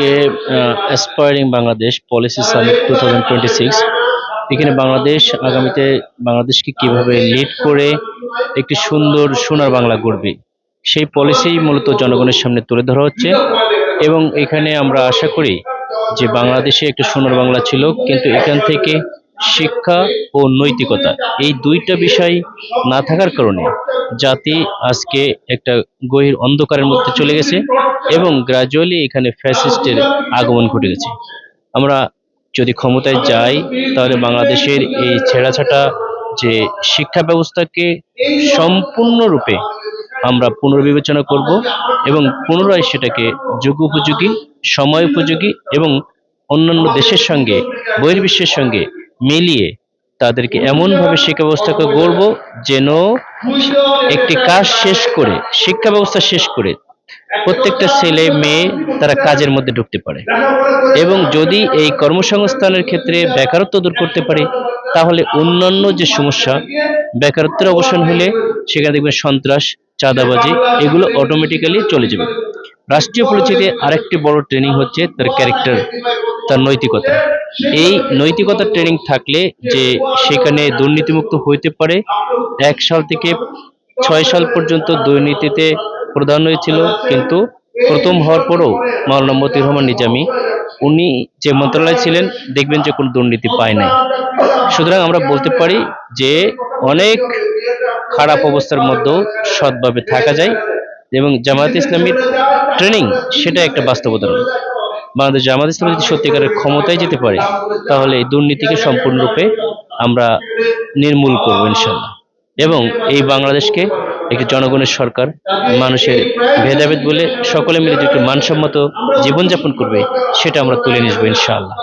আজকে aspiring Bangladesh policy summit 2026। এখানে বাংলাদেশ আগামীতে বাংলাদেশকে কিভাবে লিড করে একটি সুন্দর সোনার বাংলা গড়বে সেই পলিসি মূলত জনগণের সামনে তুলে ধরা হচ্ছে। এবং এখানে আমরা আশা করি যে বাংলাদেশে একটা সোনার বাংলা ছিল, কিন্তু এখান থেকে শিক্ষা ও নৈতিকতা এই দুইটা বিষয় না থাকার কারণে জাতি আজকে একটা গভীর অন্ধকারের মধ্যে চলে গেছে এবং গ্রাজুয়ালি এখানে ফ্যাসিস্টের আগমন ঘটে গেছে। আমরা যদি ক্ষমতায় যাই তাহলে বাংলাদেশের এই ছেঁড়াছাটা যে শিক্ষা ব্যবস্থাকে সম্পূর্ণরূপে আমরা পুনর্বিবেচনা করব এবং পুনরায় সেটাকে যুগোপযোগী, সময় উপযোগী এবং অন্যান্য দেশের সঙ্গে, বহির্বিশ্বের সঙ্গে মিলিয়ে তাদেরকে এমনভাবে শিক্ষা ব্যবস্থাকে গড়ব যেন একটি কাজ শেষ করে, শিক্ষা ব্যবস্থা শেষ করে প্রত্যেকটা ছেলে মেয়ে তারা কাজের মধ্যে ঢুকতে পারে। এবং যদি এই কর্মসংস্থানের ক্ষেত্রে বেকারত্ব দূর করতে পারে তাহলে অন্যান্য যে সমস্যা, বেকারত্বের অবসান হলে সেখানে দেখবেন সন্ত্রাস, চাঁদাবাজি এগুলো অটোমেটিক্যালি চলে যাবে। রাষ্ট্রীয় পরিচিতি আরেকটি বড় ট্রেনিং হচ্ছে তার ক্যারেক্টার, তার নৈতিকতা। এই নৈতিকতার ট্রেনিং থাকলে যে সেখানে দুর্নীতিমুক্ত হইতে পারে। 1 সাল থেকে 6 সাল পর্যন্ত দুর্নীতিতে প্রধান হয়েছিল, কিন্তু প্রথম হওয়ার পরও মাওলানা মতিউর রহমান নিজামী উনি যে মন্ত্রণালয়ে ছিলেন দেখবেন যে কোনো দুর্নীতি পায় নাই। সুতরাং আমরা বলতে পারি যে অনেক খারাপ অবস্থার মধ্যেও সৎভাবে থাকা যায় এবং জামায়াত ইসলামীর ট্রেনিং সেটা একটা বাস্তব উদাহরণ। বাংলাদেশ জামায়াত ইসলামী যদি সত্যিকারের ক্ষমতায় যেতে পারে তাহলে এই দুর্নীতিকে সম্পূর্ণরূপে আমরা নির্মূল করবো ইনশাল্লাহ। এবং এই বাংলাদেশকে একটি জনগণের সরকার, মানুষের ভেদাভেদ বলে সকলে মিলে যে একটি মানসম্মত জীবনযাপন করবে সেটা আমরা তুলে নিয়ে আসবো ইনশাআল্লাহ।